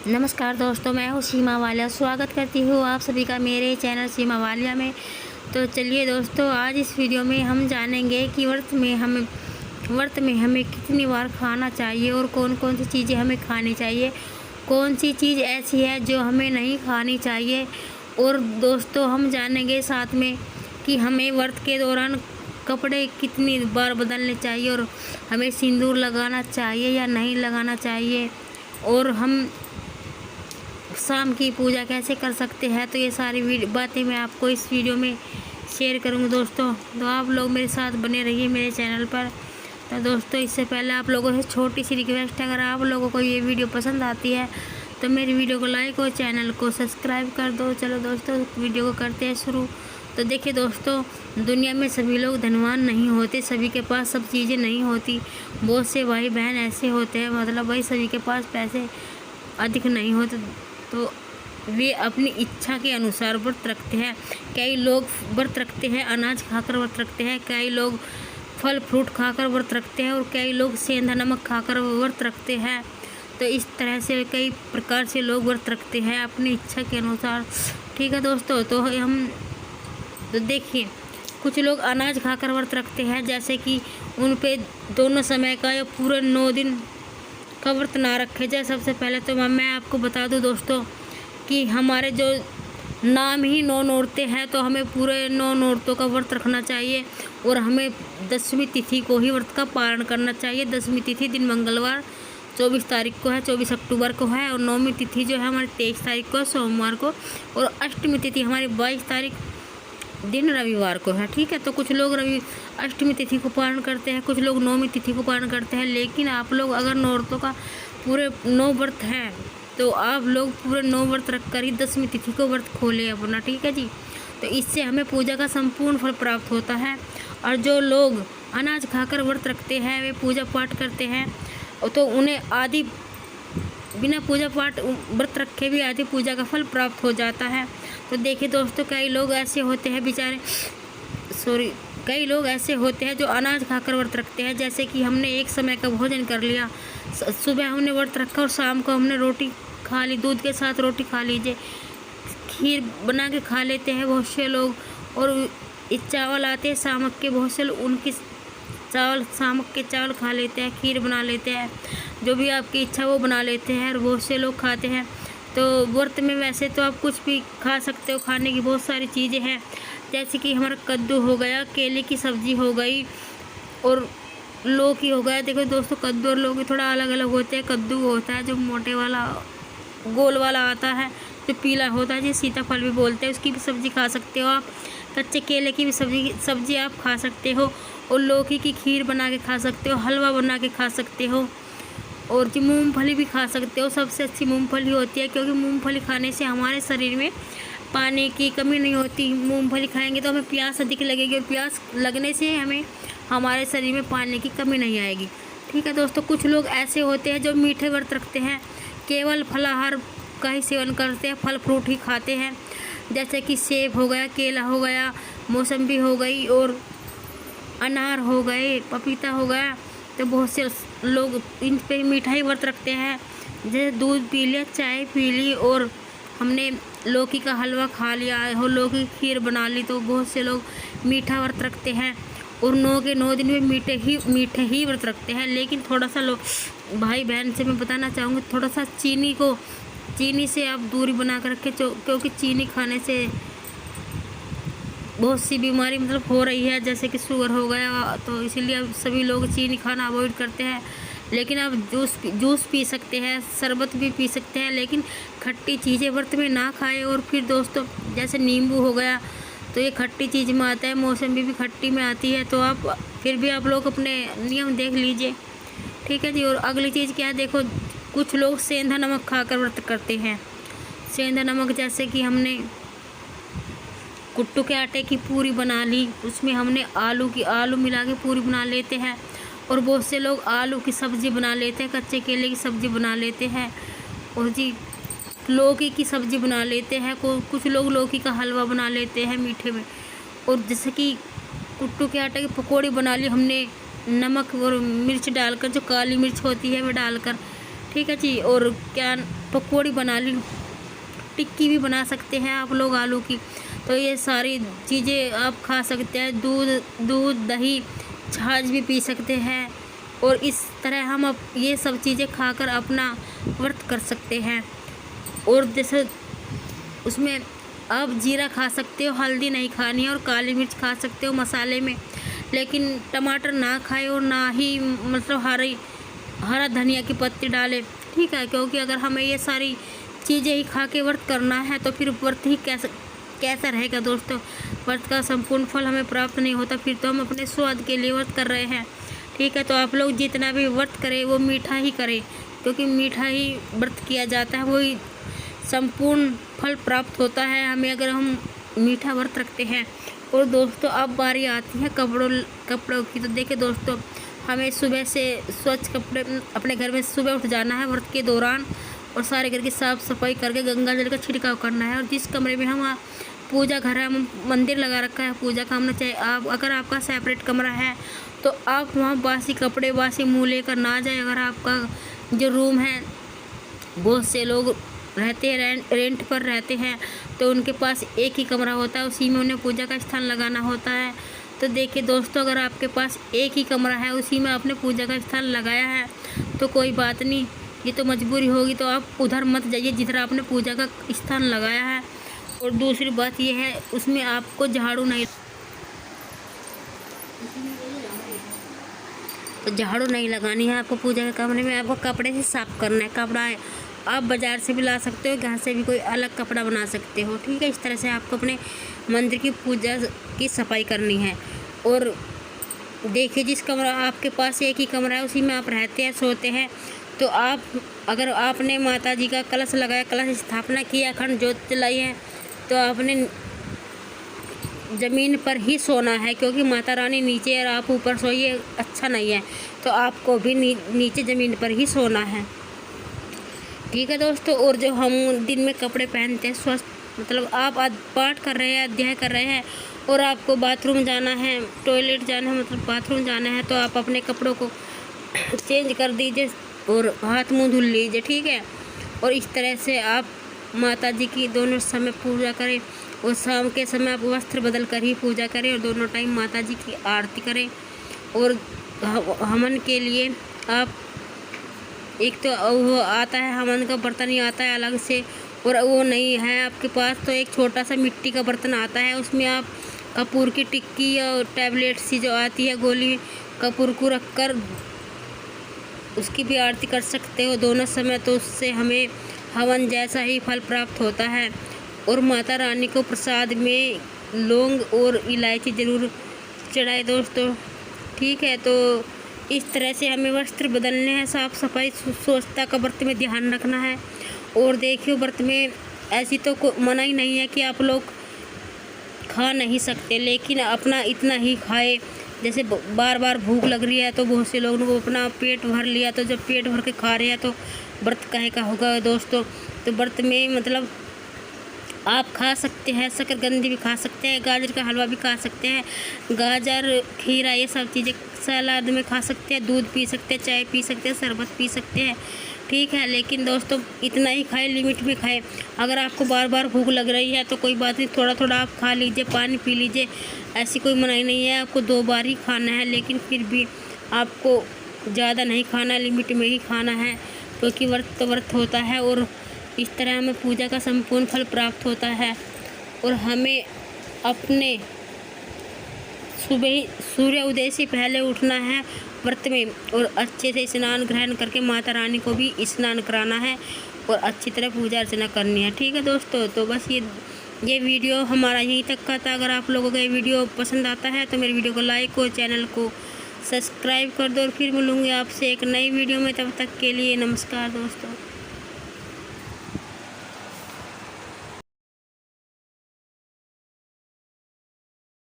नमस्कार दोस्तों, मैं हूँ सीमा वालिया। स्वागत करती हूँ आप सभी का मेरे चैनल सीमा वालिया में। तो चलिए दोस्तों, आज इस वीडियो में हम जानेंगे कि व्रत में हमें कितनी बार खाना चाहिए और कौन कौन सी चीज़ें हमें खानी चाहिए, कौन सी चीज़ ऐसी है जो हमें नहीं खानी चाहिए। और दोस्तों, हम जानेंगे साथ में कि हमें व्रत के दौरान कपड़े कितनी बार बदलने चाहिए और हमें सिंदूर लगाना चाहिए या नहीं लगाना चाहिए, और हम शाम की पूजा कैसे कर सकते हैं। तो ये सारी बातें मैं आपको इस वीडियो में शेयर करूँगी दोस्तों। तो आप लोग मेरे साथ बने रहिए मेरे चैनल पर। तो दोस्तों, इससे पहले आप लोगों से छोटी सी रिक्वेस्ट है, अगर आप लोगों को ये वीडियो पसंद आती है तो मेरी वीडियो को लाइक और चैनल को सब्सक्राइब कर दो। चलो दोस्तों, वीडियो को करते हैं शुरू। तो देखिए दोस्तों, दुनिया में सभी लोग धनवान नहीं होते, सभी के पास सब चीज़ें नहीं होती। बहुत से भाई बहन ऐसे होते हैं, मतलब भाई सभी के पास पैसे अधिक नहीं होते, तो वे अपनी इच्छा के अनुसार व्रत रखते हैं। कई लोग व्रत रखते हैं अनाज खाकर व्रत रखते हैं, कई लोग फल फ्रूट खाकर व्रत रखते हैं, और कई लोग सेंधा नमक खाकर व्रत रखते हैं। तो इस तरह से कई प्रकार से लोग व्रत रखते हैं अपनी इच्छा के अनुसार। ठीक है दोस्तों, तो देखिए, कुछ लोग अनाज खाकर व्रत रखते हैं, जैसे कि उन पे दोनों समय का या पूरे 9 दिन का व्रत ना रखे जाए। सबसे पहले तो मैं आपको बता दूं दोस्तों कि हमारे जो नाम ही 9 नौरते हैं, तो हमें पूरे 9 नौरतों का व्रत रखना चाहिए, और हमें 10वीं तिथि को ही व्रत का पालन करना चाहिए। 10वीं तिथि दिन मंगलवार 24 तारीख को है, 24 अक्टूबर को है, और 9वीं तिथि जो है हमारी 23 तारीख को है, सोमवार को, और अष्टमी तिथि हमारी 22 तारीख दिन रविवार को है। ठीक है, तो कुछ लोग अष्टमी तिथि को पालन करते हैं, कुछ लोग 9वीं तिथि को पालन करते हैं। लेकिन आप लोग अगर नौरतों का पूरे 9 व्रत हैं, तो आप लोग पूरे 9 व्रत रख कर ही 10वीं तिथि को व्रत खोले अपना। ठीक है जी, तो इससे हमें पूजा का संपूर्ण फल प्राप्त होता है। और जो लोग अनाज खाकर व्रत रखते हैं, वे पूजा पाठ करते हैं, तो उन्हें आदि बिना पूजा पाठ व्रत रखे भी आदि पूजा का फल प्राप्त हो जाता है। तो देखिए दोस्तों, कई लोग ऐसे होते हैं कई लोग ऐसे होते हैं जो अनाज खाकर व्रत रखते हैं, जैसे कि हमने एक समय का भोजन कर लिया, सुबह हमने व्रत रखा और शाम को हमने रोटी खा ली, दूध के साथ रोटी खा लीजिए, खीर बना के खा लेते हैं बहुत से लोग। और चावल आते हैं सामक के, बहुत से लोग उनकी सामक के चावल खा लेते हैं, खीर बना लेते हैं, जो भी आपकी इच्छा वो बना लेते हैं, और बहुत से लोग खाते हैं। तो व्रत में वैसे तो आप कुछ भी खा सकते हो, खाने की बहुत सारी चीज़ें हैं, जैसे कि हमारा कद्दू हो गया, केले की सब्ज़ी हो गई, और लौकी हो गया। देखो दोस्तों, कद्दू और लौकी थोड़ा अलग अलग होते हैं। कद्दू होता है जो मोटे वाला गोल वाला आता है, जो पीला होता है, जिसे सीताफल भी बोलते हैं, उसकी भी सब्ज़ी खा सकते हो आप। कच्चे केले की भी सब्ज़ी आप खा सकते हो, और लौकी की खीर बना के खा सकते हो, हलवा बना के खा सकते हो, और जी मूंगफली भी खा सकते हो। सबसे अच्छी मूंगफली होती है, क्योंकि मूंगफली खाने से हमारे शरीर में पानी की कमी नहीं होती। मूंगफली खाएंगे तो हमें प्यास अधिक लगेगी, और प्यास लगने से हमारे शरीर में पानी की कमी नहीं आएगी। ठीक है दोस्तों, कुछ लोग ऐसे होते हैं जो मीठे व्रत रखते हैं, केवल फलाहार का ही सेवन करते हैं, फल फ्रूट ही खाते हैं, जैसे कि सेब हो गया, केला हो गया, मौसम्बी हो गई, और अनार हो गए, पपीता हो गया। तो बहुत से लोग इन पे मिठाई व्रत रखते हैं, जैसे दूध पी लिया, चाय पी ली, और हमने लौकी का हलवा खा लिया हो, लौकी की खीर बना ली। तो बहुत से लोग मीठा व्रत रखते हैं, और 9 के 9 दिन में मीठे ही व्रत रखते हैं। लेकिन थोड़ा सा लोग भाई बहन से मैं बताना चाहूँगी, थोड़ा सा चीनी से आप दूरी बना कर रखें, क्योंकि चीनी खाने से बहुत सी बीमारी मतलब हो रही है, जैसे कि शुगर हो गया। तो इसीलिए अब सभी लोग चीनी खाना अवॉइड करते हैं। लेकिन आप जूस पी सकते हैं, शरबत भी पी सकते हैं, लेकिन खट्टी चीज़ें व्रत में ना खाएं। और फिर दोस्तों, जैसे नींबू हो गया, तो ये खट्टी चीज़ में आता है, मौसम्बी भी खट्टी में आती है। तो आप फिर भी आप लोग अपने नियम देख लीजिए। ठीक है जी। और अगली चीज़ क्या है, देखो, कुछ लोग सेंधा नमक खाकर व्रत करते हैं। सेंधा नमक, जैसे कि हमने कुट्टू के आटे की पूरी बना ली, उसमें हमने आलू मिला के पूरी बना लेते हैं, और बहुत से लोग आलू की सब्ज़ी बना लेते हैं, कच्चे केले की सब्ज़ी बना लेते हैं, और जी लौकी की सब्ज़ी बना लेते हैं। कुछ लोग लौकी का हलवा बना लेते हैं मीठे में। और जैसे कि कुट्टू के आटे की पकौड़ी बना ली हमने, नमक और मिर्च डालकर, जो काली मिर्च होती है वो डालकर। ठीक है जी। और क्या पकौड़ी बना ली, टिक्की भी बना सकते हैं आप लोग आलू की। तो ये सारी चीज़ें आप खा सकते हैं। दूध दही छाछ भी पी सकते हैं। और इस तरह हम अब ये सब चीज़ें खाकर अपना व्रत कर सकते हैं। और जैसे उसमें आप जीरा खा सकते हो, हल्दी नहीं खानी है, और काली मिर्च खा सकते हो मसाले में, लेकिन टमाटर ना खाए और ना ही मतलब हरा धनिया की पत्ती डालें, ठीक है। क्योंकि अगर हमें ये सारी चीज़ें ही खा के व्रत करना है तो फिर व्रत ही कैसा रहेगा दोस्तों। व्रत का संपूर्ण फल हमें प्राप्त नहीं होता, फिर तो हम अपने स्वाद के लिए व्रत कर रहे हैं, ठीक है। तो आप लोग जितना भी व्रत करें वो मीठा ही करें, क्योंकि मीठा ही व्रत किया जाता है, वही संपूर्ण फल प्राप्त होता है हमें अगर हम मीठा व्रत रखते हैं। और दोस्तों अब बारी आती है कपड़ों की। तो देखिए दोस्तों, हमें सुबह से स्वच्छ कपड़े अपने घर में सुबह उठ जाना है व्रत के दौरान, और सारे घर की साफ़ सफाई करके गंगा जल का छिड़काव करना है। और जिस कमरे में हम पूजा घर है, हम मंदिर लगा रखा है पूजा का, हमने चाहे अगर आपका सेपरेट कमरा है तो आप वहाँ बासी कपड़े बासी मुँह लेकर ना जाए। अगर आपका जो रूम है, बहुत से लोग रहते हैं रेंट पर रहते हैं, तो उनके पास एक ही कमरा होता है, उसी में उन्हें पूजा का स्थान लगाना होता है। तो देखिए दोस्तों, अगर आपके पास एक ही कमरा है, उसी में आपने पूजा का स्थान लगाया है तो कोई बात नहीं, ये तो मजबूरी होगी, तो आप उधर मत जाइए जिधर आपने पूजा का स्थान लगाया है। और दूसरी बात ये है, उसमें आपको झाड़ू नहीं लगानी है आपको पूजा के कमरे में, आपको कपड़े से साफ करना है। कपड़ा आप बाज़ार से भी ला सकते हो, घर से भी कोई अलग कपड़ा बना सकते हो, ठीक है। इस तरह से आपको अपने मंदिर की पूजा की सफाई करनी है। और देखिए, जिस कमरा आपके पास एक ही कमरा है, उसी में आप रहते हैं सोते हैं, तो अगर आपने माता जी का कलश लगाया, कलश स्थापना किया, अखंड ज्योत जलाई है, तो आपने ज़मीन पर ही सोना है, क्योंकि माता रानी नीचे और आप ऊपर सोइए अच्छा नहीं है। तो आपको भी नीचे ज़मीन पर ही सोना है, ठीक है दोस्तों। और जो हम दिन में कपड़े पहनते हैं स्वस्थ, मतलब आप पाठ कर रहे हैं, अध्याय कर रहे हैं, और आपको बाथरूम जाना है, टॉयलेट जाना है, मतलब बाथरूम जाना है, तो आप अपने कपड़ों को चेंज कर दीजिए और हाथ मुंह धुल लीजिए, ठीक है। और इस तरह से आप माता जी की दोनों समय पूजा करें, और शाम के समय आप वस्त्र बदल कर ही पूजा करें, और दोनों टाइम माता जी की आरती करें। और हवन के लिए आप एक तो वो आता है, हवन का बर्तन ही आता है अलग से, और वो नहीं है आपके पास तो एक छोटा सा मिट्टी का बर्तन आता है, उसमें आप कपूर की टिक्की या टैबलेट सी जो आती है गोली, कपूर को रखकर उसकी भी आरती कर सकते हो दोनों समय, तो उससे हमें हवन जैसा ही फल प्राप्त होता है। और माता रानी को प्रसाद में लौंग और इलायची ज़रूर चढ़ाए दोस्तों, ठीक है। तो इस तरह से हमें वस्त्र बदलने हैं, साफ़ सफाई स्वच्छता का व्रत में ध्यान रखना है। और देखिए, व्रत में ऐसी तो मना ही नहीं है कि आप लोग खा नहीं सकते, लेकिन अपना इतना ही खाए। जैसे बार बार भूख लग रही है तो बहुत से लोगों को अपना पेट भर लिया, तो जब पेट भर के खा रहे हैं तो व्रत काहे का होगा दोस्तों। तो व्रत में मतलब आप खा सकते हैं, शकरकंदी भी खा सकते हैं, गाजर का हलवा भी खा सकते हैं, गाजर खीरा ये सब चीज़ें सलाद में खा सकते हैं, दूध पी सकते हैं, चाय पी सकते हैं, शरबत पी सकते हैं, ठीक है। लेकिन दोस्तों इतना ही खाएं, लिमिट में खाएं। अगर आपको बार बार भूख लग रही है तो कोई बात नहीं, थोड़ा थोड़ा आप खा लीजिए, पानी पी लीजिए, ऐसी कोई मनाही नहीं है। आपको 2 बार ही खाना है, लेकिन फिर भी आपको ज़्यादा नहीं खाना, लिमिट में ही खाना है, क्योंकि व्रत तो व्रत होता है। और इस तरह हमें पूजा का संपूर्ण फल प्राप्त होता है। और हमें अपने सुबह सूर्य उदय से पहले उठना है व्रत में, और अच्छे से स्नान ग्रहण करके माता रानी को भी स्नान कराना है, और अच्छी तरह पूजा अर्चना करनी है, ठीक है दोस्तों। तो बस ये वीडियो हमारा यहीं तक का था। अगर आप लोगों को ये वीडियो पसंद आता है तो मेरे वीडियो को लाइक और चैनल को सब्सक्राइब कर दो। और फिर मिलूँगी आपसे एक नई वीडियो में, तब तक के लिए नमस्कार दोस्तों।